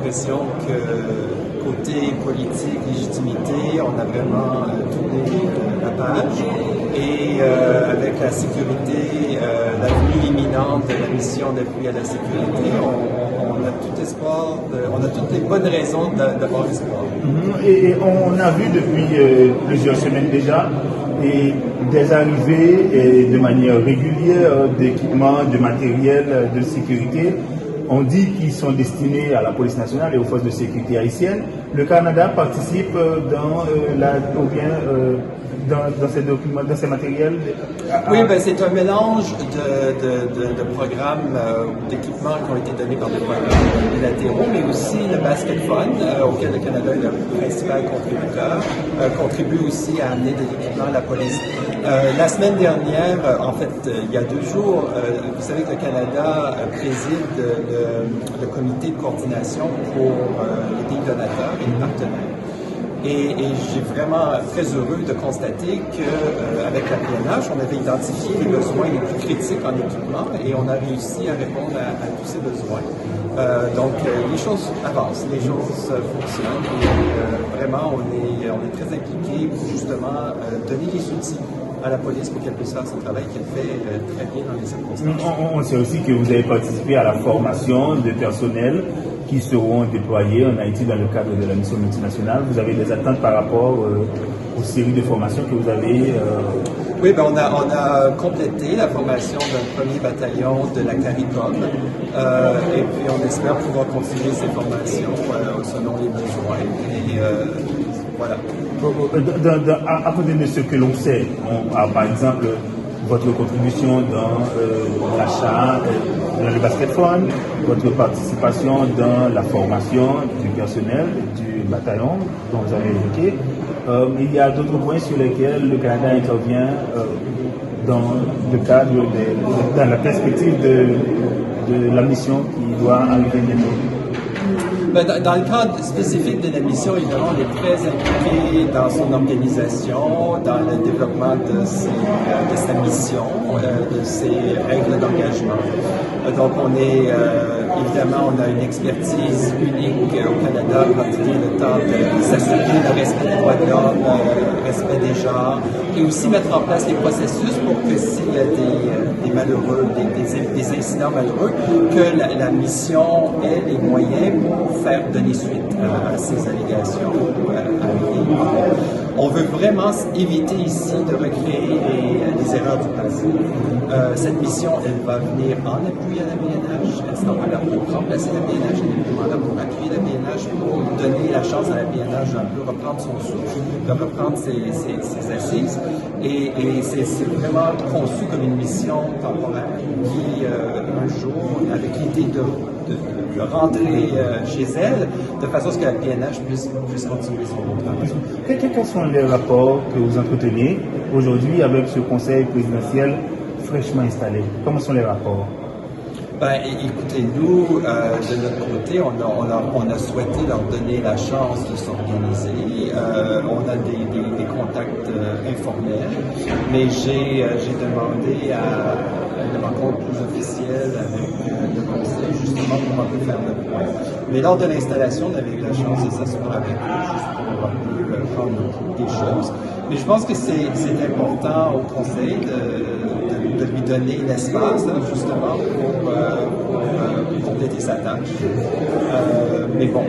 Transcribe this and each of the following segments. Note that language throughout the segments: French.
l'impression que côté politique, légitimité, on a vraiment tourné la page. Et avec la sécurité, la venue imminente de la mission d'appui à la sécurité, on a tout espoir, on a toutes les bonnes raisons d'avoir espoir. Et on a vu depuis plusieurs semaines déjà des arrivées de manière régulière d'équipements, de matériel de sécurité. On dit qu'ils sont destinés à la police nationale et aux forces de sécurité haïtiennes. Le Canada participe dans ces documents, dans ces matériels? Oui, c'est un mélange de programmes d'équipements qui ont été donnés par des programmes bilatéraux, mais aussi le Basket Fund, auquel le Canada est le principal contributeur, contribue aussi à amener de l'équipement à la police. La semaine dernière, en fait, il y a 2 jours, vous savez que le Canada préside le comité de coordination pour les pays donateurs et les partenaires. Et j'ai vraiment très heureux de constater qu'avec la PNH, on avait identifié les besoins les plus critiques en équipement et on a réussi à répondre à tous ces besoins. Donc, les choses avancent, les choses fonctionnent et vraiment, on est très impliqués pour justement donner les outils à la police pour qu'elle puisse faire son travail qu'elle fait très bien dans les circonstances. On sait aussi que vous avez participé à la formation de personnel qui seront déployés en Haïti dans le cadre de la mission multinationale. Vous avez des attentes par rapport aux séries de formations que vous avez Oui, on a complété la formation d'un premier bataillon de la CARICOM et puis on espère pouvoir continuer ces formations selon les besoins. Et voilà. À côté de ce que l'on sait, par exemple, votre contribution dans l'achat, dans le basket fund, votre participation dans la formation du personnel du bataillon dont vous avez évoqué. Il y a d'autres points sur lesquels le Canada intervient dans le cadre dans la perspective de la mission qui doit arriver bientôt. Dans le cadre spécifique de la mission, évidemment, on est très impliqué dans son organisation, dans le développement de sa mission, de ses règles d'engagement. Donc, évidemment, on a une expertise unique au Canada pour pratiquer le temps de s'assurer le respect des droits de l'homme, le respect des genres, et aussi mettre en place les processus pour que s'il y a des malheureux, des incidents malheureux, que la mission ait les moyens pour faire donner suite à ces allégations. On veut vraiment éviter ici de recréer les erreurs du passé. Cette mission, elle va venir en appui à la BNH. Elle sera pas là pour remplacer la BNH, elle est vraiment là pour appuyer la BNH, pour donner la chance à la BNH d'un peu reprendre son souffle, de reprendre ses assises. Et c'est vraiment conçu comme une mission temporaire qui, un jour, avec l'idée de rentrer chez elle, de façon à ce que la PNH puisse continuer son bon travail. Quels sont les rapports que vous entretenez aujourd'hui avec ce conseil présidentiel fraîchement installé? Comment sont les rapports? Écoutez, nous, de notre côté, on a souhaité leur donner la chance de s'organiser. On a des contacts informels, mais j'ai demandé à une rencontre plus officielle avec le conseil, justement pour un peu faire le point. Mais lors de l'installation, on avait eu la chance de s'asseoir avec eux, juste pour un peu prendre des choses. Mais je pense que c'est important au conseil de lui donner l'espace, justement, pour compléter sa tâche. Mais bon,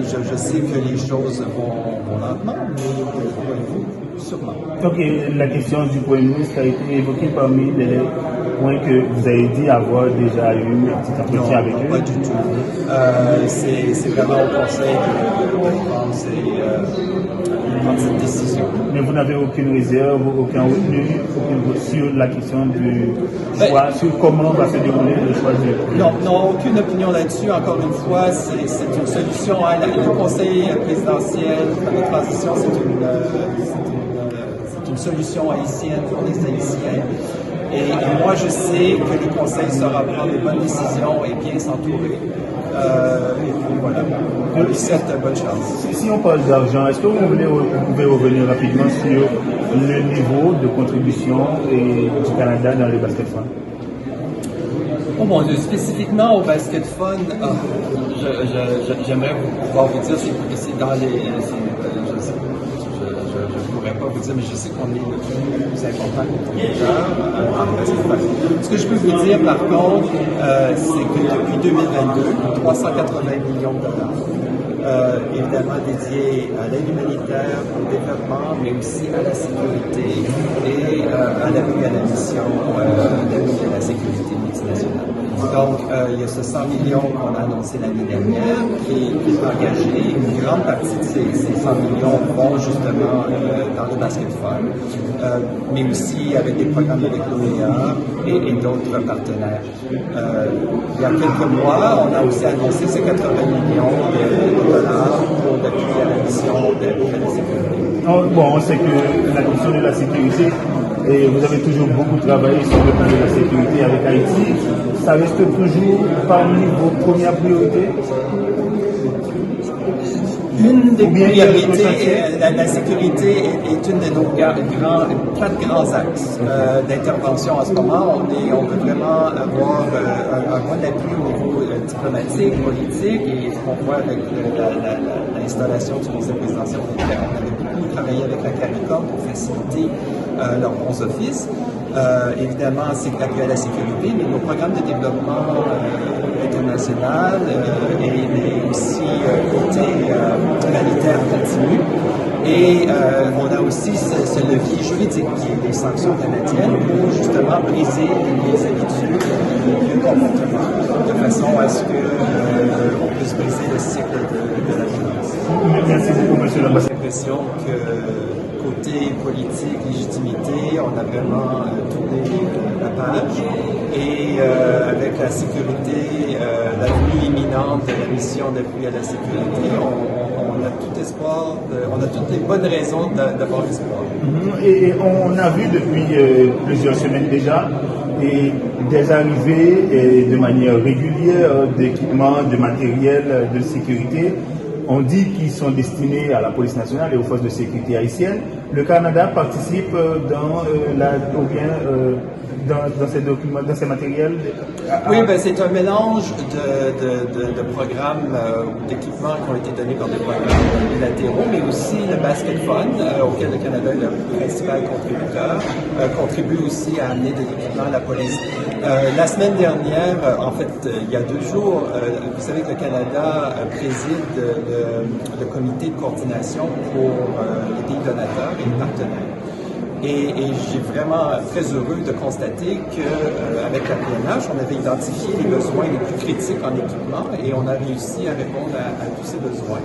je sais que les choses vont lentement, mais sûrement. Donc, la question du Premier ministre a été évoquée parmi les points que vous avez dit avoir déjà eu un petit entretien avec eux? Non, pas du tout. C'est vraiment au conseil de prendre cette décision. Mais vous n'avez aucune réserve, aucun retenu sur la question du choix, sur comment va se dérouler le choix du... Non, aucune opinion là-dessus. Encore une fois, c'est une solution. Le conseil présidentiel de transition, c'est une solution haïtienne pour les Haïtiens. Et moi, je sais que le conseil saura prendre les bonnes décisions et bien s'entourer. Et puis voilà, on lui souhaite bonne chance. Si on parle d'argent, est-ce que vous pouvez revenir rapidement sur le niveau de contribution du Canada dans le basket fund? Oh mon Dieu, spécifiquement au basket fun, j'aimerais pouvoir vous dire, c'est dans les. Je pourrais pas vous dire, mais je sais qu'on est le plus important contributeur en basket fun. Ce que je peux vous dire, par contre, c'est que depuis 2022, 380 millions de dollars, évidemment dédiés à l'aide humanitaire, au développement, mais aussi à la sécurité et à l'appui à la mission d'appui à la sécurité multinationale. Donc, il y a ce 100 millions qu'on a annoncé l'année dernière qui est engagé. Une grande partie de ces 100 millions vont justement dans le basket fund, mais aussi avec des programmes avec l'OEA et d'autres partenaires. Il y a quelques mois, on a aussi annoncé ces 80 millions de dollars pour l'appui à la mission d'appui à la sécurité. Bon, on sait que la question de la sécurité, et vous avez toujours beaucoup travaillé sur le plan de la sécurité avec Haïti, ça reste toujours parmi vos premières priorités? Une des priorités, la sécurité est une de nos quatre grands axes d'intervention en ce moment. On veut vraiment avoir un bon appui au niveau diplomatique, politique, et ce qu'on voit avec l'installation du conseil présidentiel, on avait beaucoup travaillé avec la CARICOM pour faciliter leurs bons offices. Évidemment, c'est l'appui à la sécurité, mais nos programmes de développement international et aussi côté humanitaire continu. Et on a aussi ce levier juridique qui est les sanctions canadiennes pour justement briser les habitudes, les vieux comportements, de façon à ce qu'on puisse briser le cycle de la violence. Merci beaucoup, monsieur l'ambassadeur. J'ai l'impression que côté politique, légitimité, on a vraiment tourné la page. Et avec la sécurité, la venue imminente de la mission d'appui à la sécurité, on a tout espoir, on a toutes les bonnes raisons d'avoir espoir. Et on a vu depuis plusieurs semaines déjà des arrivées de manière régulière d'équipements, de matériel de sécurité. On dit qu'ils sont destinés à la police nationale et aux forces de sécurité haïtiennes. Le Canada participe dans ces documents, dans ces matériels? Oui, c'est un mélange de programmes ou d'équipements qui ont été donnés par des programmes bilatéraux, mais aussi le Basket Fund, auquel le Canada est le principal contributeur, contribue aussi à amener de l'équipement à la police. La semaine dernière, en fait, il y a 2 jours, vous savez que le Canada préside le comité de coordination pour les pays donateurs et les partenaires. Et j'ai vraiment très heureux de constater qu'avec la PNH, on avait identifié les besoins les plus critiques en équipement et on a réussi à répondre à tous ces besoins.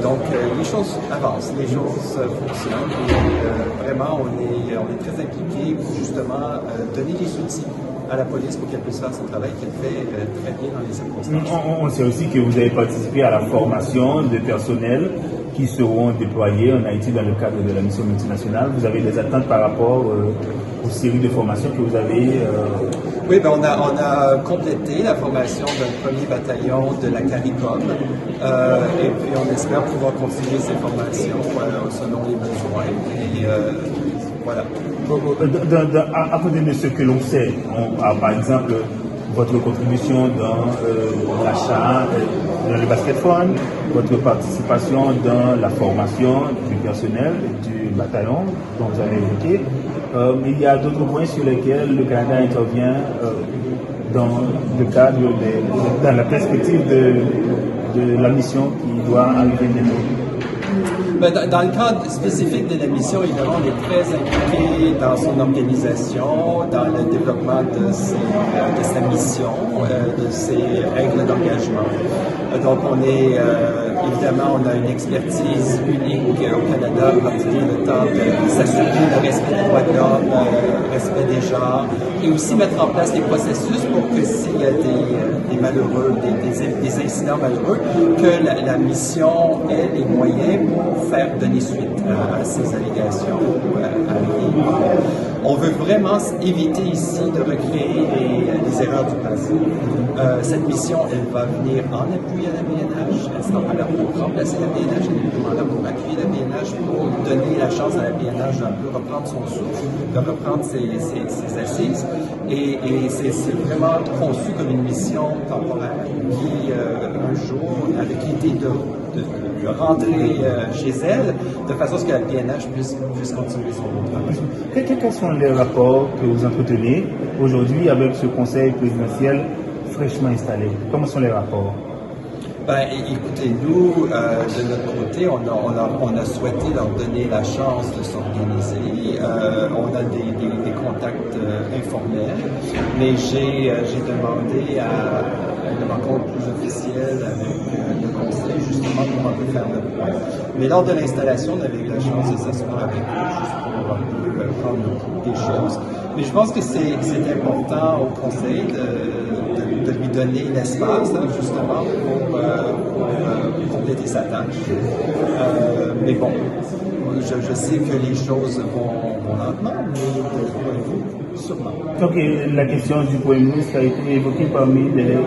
Donc, les choses avancent, les choses fonctionnent et vraiment, on est très impliqués pour justement donner les outils à la police pour qu'elle puisse faire son travail qu'elle fait très bien dans les circonstances. On sait aussi que vous avez participé à la formation de personnel qui seront déployés en Haïti dans le cadre de la mission multinationale. Vous avez des attentes par rapport aux séries de formations que vous avez Oui, on a complété la formation d'un premier bataillon de la CARICOM et puis on espère pouvoir continuer ces formations selon les besoins. Et voilà. À côté de ce que l'on sait, par exemple, votre contribution dans l'achat, dans le basket fund, votre participation dans la formation du personnel du bataillon dont vous avez évoqué. Mais il y a d'autres points sur lesquels le Canada intervient dans le cadre, dans la perspective de la mission qui doit arriver bientôt. Dans le cadre spécifique de la mission, évidemment, on est très impliqué dans son organisation, dans le développement de sa mission, de ses règles d'engagement. Donc, évidemment, on a une expertise unique au Canada en particulier le temps de s'assurer le respect des droits de l'homme, le respect des genres, et aussi mettre en place des processus pour que s'il y a des malheureux, des incidents malheureux, que la mission ait les moyens pour faire donner suite à ces allégations arrivées. On veut vraiment éviter ici de recréer les erreurs du passé. Cette mission, elle va venir en appui à la PNH. Elle sera pas là pour remplacer la PNH, elle est vraiment là pour appuyer la PNH, pour donner la chance à la PNH d'un peu reprendre son souffle, de reprendre ses assises. Et c'est vraiment conçu comme une mission temporaire qui, un jour, avec l'idée de rentrer chez elle, de façon à ce que la PNH puisse continuer son travail. Quels sont les rapports que vous entretenez aujourd'hui avec ce conseil présidentiel fraîchement installé? Comment sont les rapports? Ben, écoutez, nous, de notre côté, on a souhaité leur donner la chance de s'organiser. On a des contacts informels, mais j'ai demandé à une rencontre plus officielle avec le conseil, justement pour un peu faire le point. Mais lors de l'installation, on avait eu la chance de s'asseoir avec eux, juste pour un peu prendre le pouls des choses. Mais je pense que c'est important au conseil de lui donner l'espace, justement, pour compléter sa tâche. Mais bon, je sais que les choses vont lentement, mais de votre point de vue, sûrement. Donc, la question du Premier ministre a été évoquée parmi les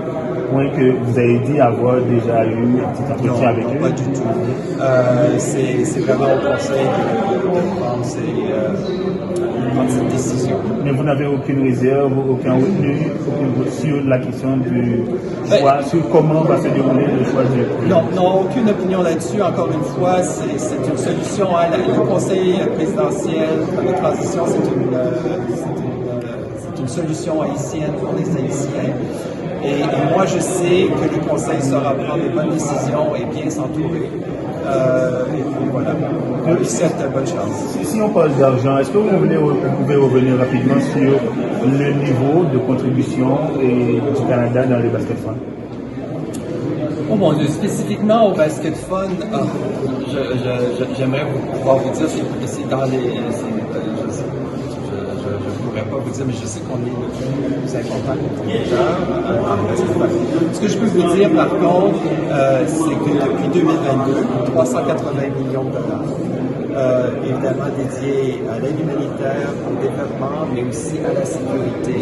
points que vous avez dit avoir déjà eu un petit entretien avec eux? Non, pas du tout. C'est vraiment au conseil de prendre cette décision. Mais vous n'avez aucune réserve, aucun retenu sur la question du choix, sur comment va se dérouler le choix du... Non, aucune opinion là-dessus. Encore une fois, c'est une solution. Le conseil présidentiel de transition, c'est une solution haïtienne pour les Haïtiens. Et moi, je sais que le conseil saura prendre les bonnes décisions et bien s'entourer. Et puis voilà, on lui souhaite bonne chance. Si on parle d'argent, est-ce que vous pouvez revenir rapidement sur le niveau de contribution du Canada dans les basket funds? Oh mon Dieu, spécifiquement au basket fund, j'aimerais pouvoir vous dire, c'est dans les... Je ne pourrais pas vous dire, mais je sais qu'on est le plus important contributeur dans le basket fund. Ce que je peux vous dire, par contre, c'est que depuis 2022, 380 millions de dollars, évidemment dédiés à l'aide humanitaire, au développement, mais aussi à la sécurité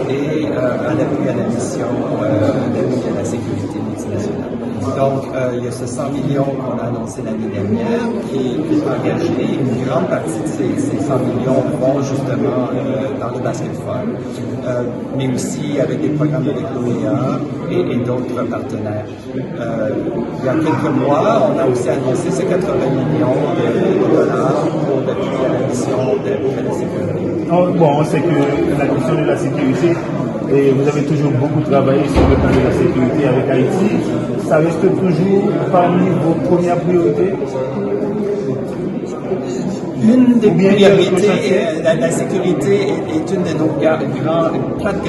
et à l'appui à la mission, l'appui à la sécurité multinationale. Donc, il y a ce 100 millions qu'on a annoncé l'année dernière qui est engagé. Une grande partie de ces 100 millions vont justement dans le basket fund, mais aussi avec des programmes avec l'OEA et d'autres partenaires. Il y a quelques mois, on a aussi annoncé ces 80 millions de dollars pour l'appui à la mission d'appui à la sécurité. Bon, on sait que la question de la sécurité, et vous avez toujours beaucoup travaillé sur le plan de la sécurité avec Haïti, ça reste toujours parmi vos premières priorités? Une des priorités, la sécurité est une de nos quatre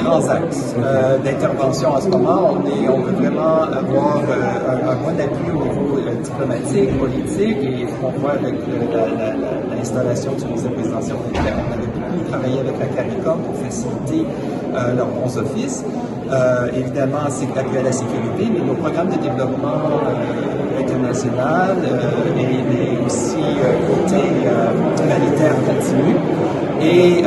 grands axes d'intervention en ce moment. On veut vraiment avoir un bon appui au niveau diplomatique, politique, et ce qu'on voit avec l'installation du conseil présidentiel, on avait beaucoup travaillé avec la CARICOM pour faciliter leurs bons offices. Évidemment, c'est l'appui à la sécurité, mais nos programmes de développement international et aussi côté humanitaire continu. Et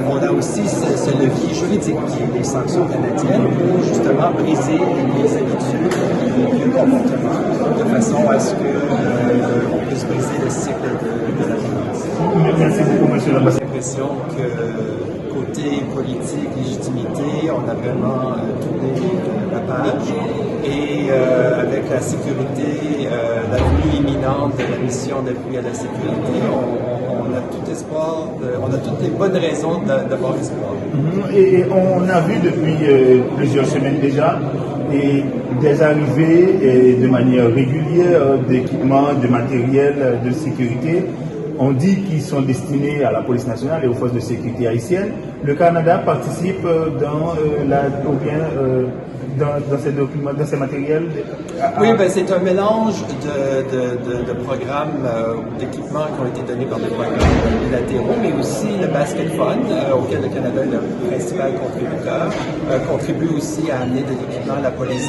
on a aussi ce levier juridique qui est les sanctions canadiennes pour justement briser les habitudes et les vieux comportements de façon à ce qu'on puisse briser le cycle de la violence. Merci beaucoup, monsieur l'ambassadeur. J'ai l'impression que côté politique, légitimité, on a vraiment tourné la page. Et avec la sécurité, la venue imminente de la mission d'appui à la sécurité, on a tout espoir, on a toutes les bonnes raisons d'avoir espoir. Et on a vu depuis plusieurs semaines déjà des arrivées de manière régulière d'équipements, de matériel de sécurité. On dit qu'ils sont destinés à la police nationale et aux forces de sécurité haïtiennes. Le Canada participe dans ces documents, dans ces matériels? Oui, ben, c'est un mélange de programmes d'équipements qui ont été donnés par des programmes bilatéraux, mais aussi le Basket Fund, auquel le Canada est le principal contributeur, contribue aussi à amener de l'équipement à la police.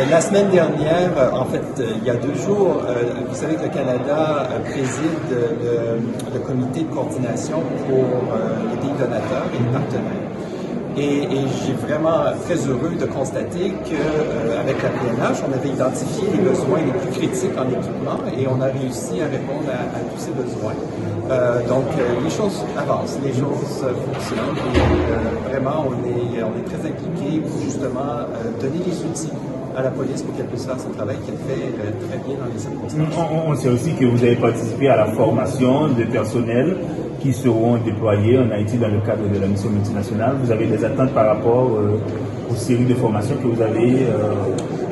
La semaine dernière, en fait, il y a 2 jours, vous savez que le Canada préside le comité de coordination pour les pays donateurs et les partenaires. Et j'ai vraiment très heureux de constater qu'avec la PNH, on avait identifié les besoins les plus critiques en équipement et on a réussi à répondre à tous ces besoins. Donc, les choses avancent, les choses fonctionnent et vraiment, on est très impliqués pour justement donner les outils à la police pour qu'elle puisse faire son travail qu'elle fait très bien dans les circonstances. On sait aussi que vous avez participé à la formation de personnel qui seront déployés en Haïti dans le cadre de la mission multinationale. Vous avez des attentes par rapport aux séries de formations que vous avez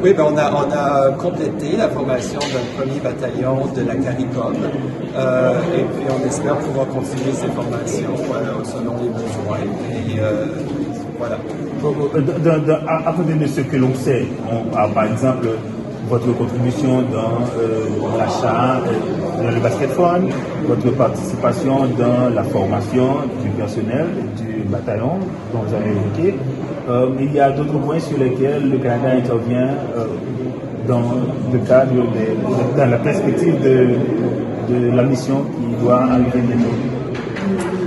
Oui, ben on a complété la formation d'un premier bataillon de la CARICOM et puis on espère pouvoir continuer ces formations selon les besoins. Et voilà. À côté de ce que l'on sait, par exemple, votre contribution dans l'achat, dans le basket fund, votre participation dans la formation du personnel du bataillon dont vous avez évoqué. Il y a d'autres points sur lesquels le Canada intervient dans le cadre dans la perspective de la mission qui doit arriver bientôt.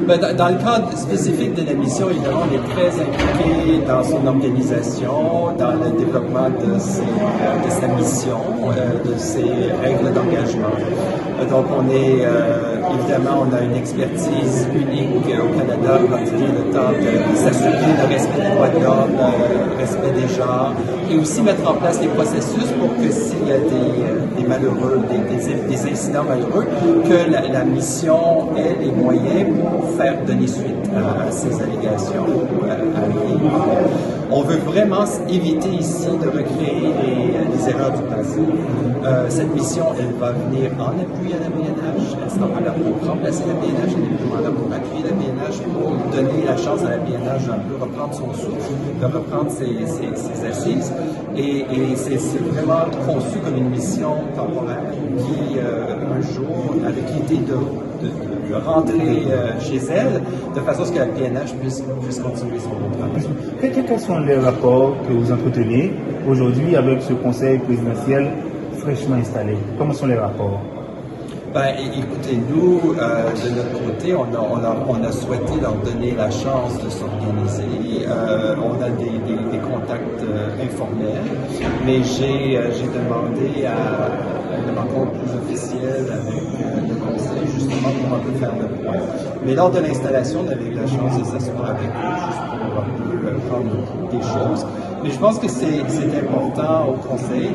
Ben, dans le cadre spécifique de la mission, évidemment, on est très impliqué dans son organisation, dans le développement de sa mission, de ses règles d'engagement. Donc, on est, évidemment, on a une expertise unique au Canada, en particulier le temps de s'assurer le respect des droits de l'homme, le respect des genres, et aussi mettre en place des processus pour que s'il y a des malheureux, des incidents malheureux, que la mission ait les moyens pour faire donner suite à ces allégations. On veut vraiment éviter ici de recréer les erreurs du passé. Cette mission, elle va venir en appui à la BNH. Elle sera pas là pour remplacer la BNH, elle est vraiment là pour appuyer la BNH, pour donner la chance à la BNH d'un peu reprendre son souffle, de reprendre ses assises. Et c'est vraiment conçu comme une mission temporaire qui, un jour, avec l'idée de rentrer chez elle, de façon à ce que la PNH puisse continuer son bon travail. Quels sont les rapports que vous entretenez aujourd'hui avec ce conseil présidentiel fraîchement installé? Comment sont les rapports? Ben, écoutez, nous, de notre côté, on a souhaité leur donner la chance de s'organiser. On a des contacts informels, mais j'ai demandé à une rencontre plus officielle avec le conseil, justement pour un peu faire le point. Mais lors de l'installation, on avait eu la chance de s'asseoir avec eux, juste pour un peu prendre des choses. Mais je pense que c'est important au conseil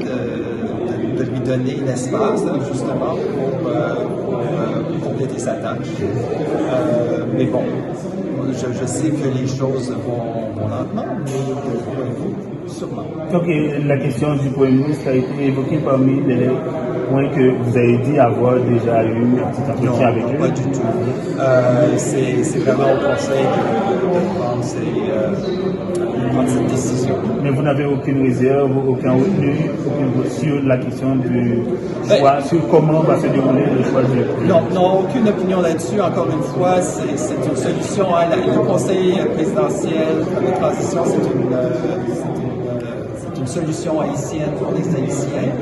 de lui donner l'espace, justement, pour compléter sa tâche. Mais bon, je sais que les choses vont lentement, mais de ce point de vue, sûrement. Donc, la question du Premier ministre a été évoquée parmi les points que vous avez dit avoir déjà eu un petit entretien avec eux? Non, pas du tout. C'est vraiment au conseil de prendre cette décision. Mais vous n'avez aucune réserve, aucun retenu sur la question du choix, sur comment va se dérouler le choix du... Non, aucune opinion là-dessus. Encore une fois, c'est une solution. Le conseil présidentiel de transition, c'est une solution haïtienne pour les Haïtiens.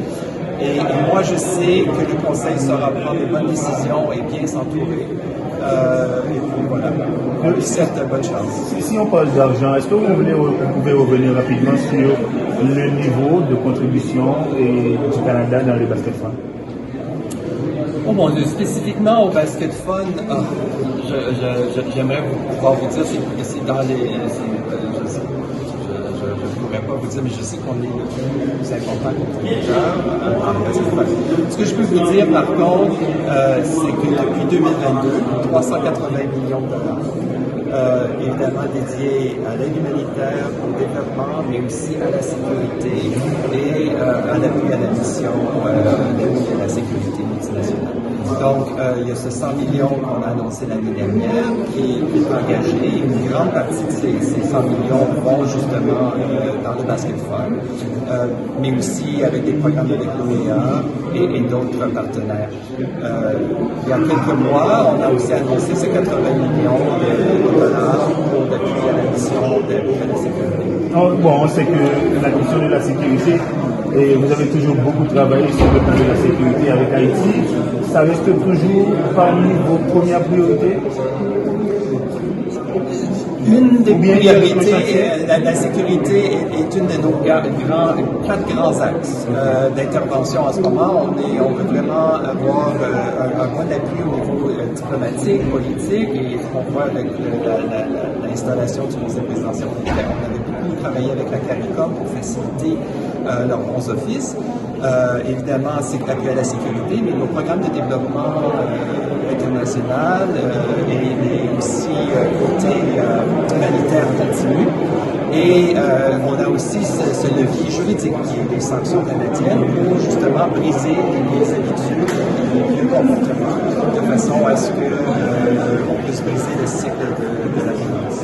Et moi, je sais que le conseil saura prendre les bonnes décisions et bien s'entourer. Et puis voilà, on lui souhaite bonne chance. Si on parle d'argent, est-ce que vous pouvez revenir rapidement sur le niveau de contribution du Canada dans le basket fund? Oh mon Dieu, spécifiquement au basket fund, j'aimerais pouvoir vous dire, c'est dans les... Je ne pourrais pas vous dire, mais je sais qu'on est le plus important contributeur en basket fund. Ce que je peux vous dire, par contre, c'est que depuis 2022, 380 millions de dollars, évidemment dédiés à l'aide humanitaire, au développement, mais aussi à la sécurité et à l'appui à la mission d'appui à la sécurité multinationale. Donc, il y a ce 100 millions qu'on a annoncé l'année dernière qui est engagé. Une grande partie de ces 100 millions vont justement dans le basket fund, mais aussi avec des programmes avec l'OEA et d'autres partenaires. Il y a quelques mois, on a aussi annoncé ces 80 millions de dollars pour l'appui à la mission d'appui à la sécurité. Bon, on sait que la question de la sécurité, et vous avez toujours beaucoup travaillé sur le plan de la sécurité avec Haïti, ça reste toujours parmi vos premières priorités? Une des Ou bien il y a d'autres priorités, chantiers? la sécurité est une de nos quatre grands axes d'intervention en ce moment. On veut vraiment avoir un bon appui au niveau diplomatique, politique, et on voit avec l'installation du conseil présidentiel, on avait beaucoup travaillé avec la CARICOM pour faciliter leurs bons offices. Évidemment, c'est appui à la sécurité, mais nos programmes de développement international et aussi côté humanitaire continu. Et on a aussi ce levier juridique qui est les sanctions canadiennes pour justement briser les habitudes, les vieux comportements, de façon à ce qu'on puisse briser le cycle de la violence.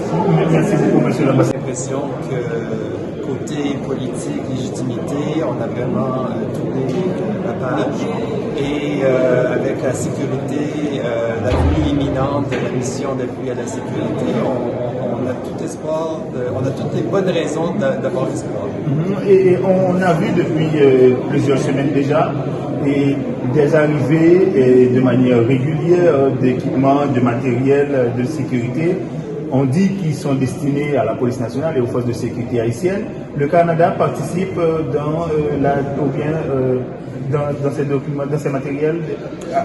Merci beaucoup, monsieur l'ambassadeur. J'ai l'impression que côté politique, légitimité, on a vraiment tourné la page. Et avec la sécurité, la venue imminente de la mission d'appui à la sécurité, on a tout espoir, on a toutes les bonnes raisons d'avoir espoir. Et on a vu depuis plusieurs semaines déjà des arrivées de manière régulière d'équipements, de matériel de sécurité. On dit qu'ils sont destinés à la police nationale et aux forces de sécurité haïtiennes. Le Canada participe dans ces documents, dans ces matériels?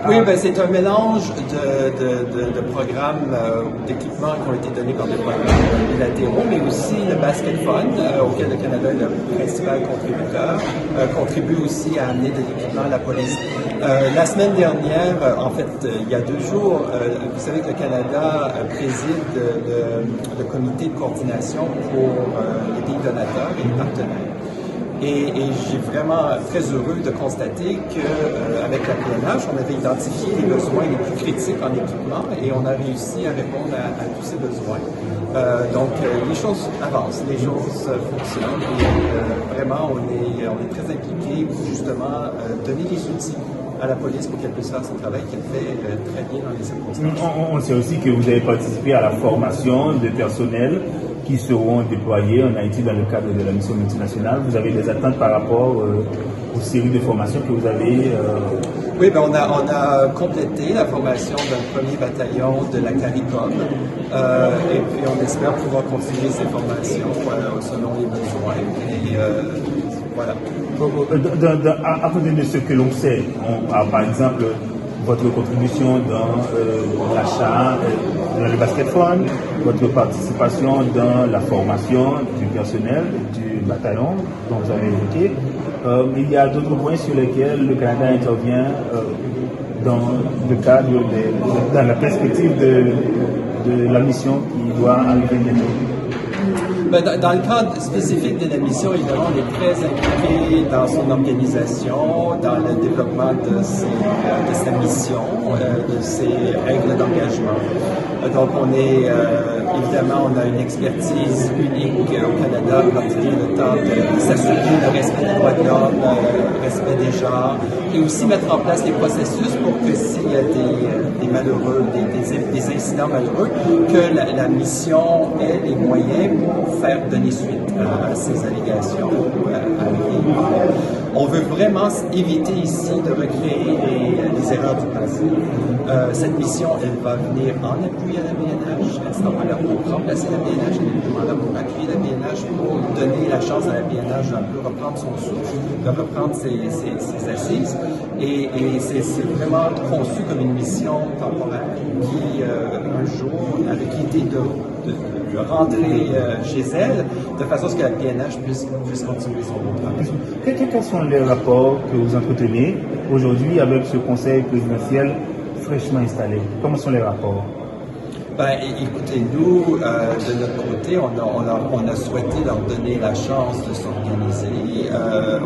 Oui, ben, c'est un mélange de programmes d'équipements qui ont été donnés par des programmes bilatéraux, mais aussi le Basket Fund, auquel le Canada est le principal contributeur, contribue aussi à amener de l'équipement à la police. La semaine dernière, en fait, il y a 2 jours, vous savez que le Canada préside le comité de coordination pour les pays donateurs et les partenaires. Et j'ai vraiment très heureux de constater qu'avec la PNH, on avait identifié les besoins les plus critiques en équipement et on a réussi à répondre à tous ces besoins. Donc, les choses avancent, les choses fonctionnent et vraiment, on est très impliqués pour justement donner les outils à la police pour qu'elle puisse faire son travail qu'elle fait très bien dans les circonstances. On sait aussi que vous avez participé à la formation de personnel qui seront déployés en Haïti dans le cadre de la mission multinationale. Vous avez des attentes par rapport aux séries de formations que vous avez Oui, ben on a complété la formation d'un premier bataillon de la CARICOM et puis on espère pouvoir continuer ces formations selon les besoins. Et voilà. À côté de ce que l'on sait, par exemple, votre contribution dans l'achat, dans le basket fund, votre participation dans la formation du personnel du bataillon dont vous avez évoqué. Il y a d'autres points sur lesquels le Canada intervient dans le cadre, dans la perspective de la mission qui doit arriver bientôt. Ben, dans le cadre spécifique de la mission, évidemment, on est très impliqué dans son organisation, dans le développement de sa mission, de ses règles d'engagement. Donc, évidemment, on a une expertise unique au Canada en particulier le temps de s'assurer le respect des droits de l'homme, le respect des genres, et aussi mettre en place des processus pour que s'il y a des malheureux, des incidents malheureux, que la mission ait les moyens pour faire donner suite à ces allégations. On veut vraiment éviter ici de recréer les erreurs du passé. Cette mission, elle va venir en appui à la BNH. Elle sera pas là pour remplacer la BNH, elle est vraiment là pour appuyer la BNH, pour donner la chance à la BNH d'un peu reprendre son souffle, de reprendre ses assises. Et c'est vraiment conçu comme une mission temporaire qui, un jour, avec l'idée de rentrer chez elle, de façon à ce que la PNH puisse continuer son bon travail. Quels sont les rapports que vous entretenez aujourd'hui avec ce conseil présidentiel fraîchement installé? Comment sont les rapports? Ben, écoutez, nous, de notre côté, on a souhaité leur donner la chance de s'organiser.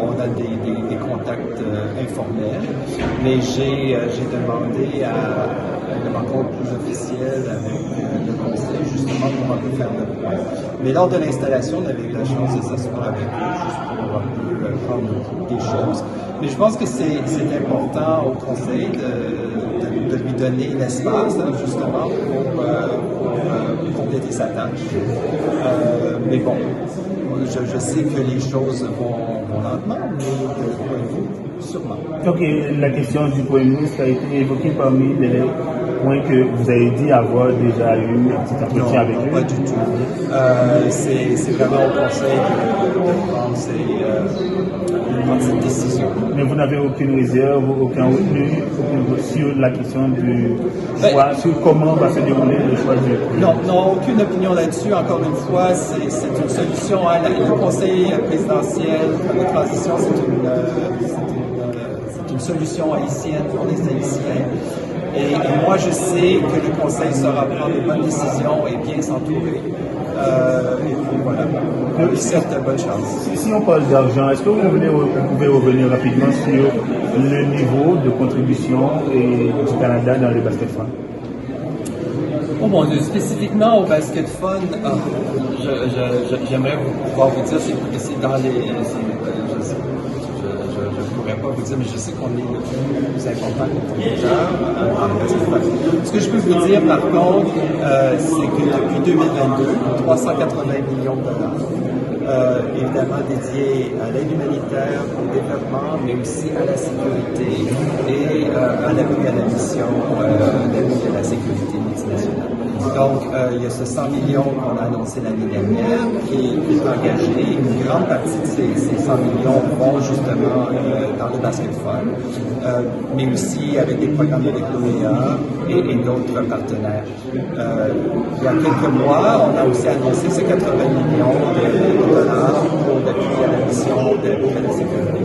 On a des contacts informels, mais j'ai demandé à une rencontre plus officielle avec le conseil, justement pour un peu faire le point. Mais lors de l'installation, on avait eu la chance de s'asseoir avec eux, juste pour un peu prendre des choses. Mais je pense que c'est important au conseil de lui donner l'espace, justement, pour compléter sa tâche. Mais bon, je sais que les choses vont lentement, mais de ce point de vue, sûrement. Donc la question du Premier ministre a été évoquée parmi point que vous avez dit avoir déjà eu un petit entretien avec eux? Pas du tout. C'est vraiment au conseil de prendre cette décision. Mais vous n'avez aucune réserve, aucun retenu sur la question du choix, sur comment va se dérouler le choix du... Non, aucune opinion là-dessus. Encore une fois, c'est une solution. Le conseil présidentiel de transition, c'est une solution haïtienne pour les Haïtiens. Et moi, je sais que le conseil saura prendre les bonnes décisions et bien s'entourer. Et puis voilà, on lui souhaite bonne chance. Si on parle d'argent, est-ce que vous pouvez revenir rapidement sur le niveau de contribution du Canada dans le basket fund? Oh mon Dieu, spécifiquement au basket fund, j'aimerais pouvoir vous dire, c'est dans les... Je ne pourrais pas vous dire, mais je sais qu'on est le plus important contributeur dans le basket fund. Ce que je peux vous dire, par contre, c'est que depuis 2022, 380 millions de dollars, évidemment dédiés à l'aide humanitaire, au développement, mais aussi à la sécurité et à l'appui à la mission d'appui à la sécurité multinationale. Donc, il y a ce 100 millions qu'on a annoncé l'année dernière qui est engagé. Une grande partie de ces 100 millions vont justement dans le basket fund, mais aussi avec des programmes de l'EPA et d'autres partenaires. Il y a quelques mois, on a aussi annoncé ces 80 millions de dollars pour l'appui à la mission d'appui à la sécurité.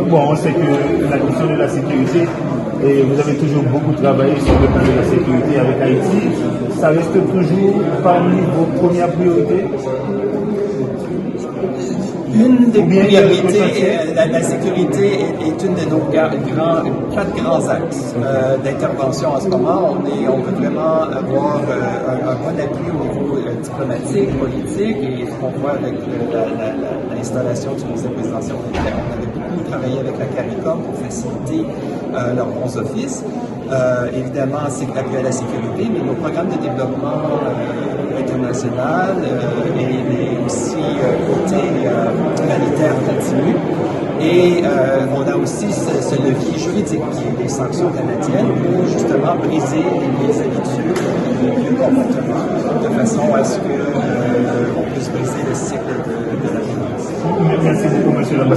Bon, on sait que la question de la sécurité, et vous avez toujours beaucoup travaillé sur le plan de la sécurité avec Haïti, ça reste toujours parmi vos premières priorités? Une des priorités, la sécurité est une de nos quatre grands axes d'intervention en ce moment. On veut vraiment avoir un bon appui au niveau diplomatique, politique, et ce qu'on voit avec l'installation du conseil présidentiel, on avait beaucoup travaillé avec la CARICOM pour faciliter leurs bons offices. Évidemment, c'est appui à la sécurité, mais nos programmes de développement international et aussi côté humanitaire continu. Et on a aussi ce levier juridique qui est les sanctions canadiennes pour justement briser les habitudes, les vieux comportements, de façon à ce qu'on puisse briser le cycle de la violence. Merci beaucoup, M. l'ambassadeur.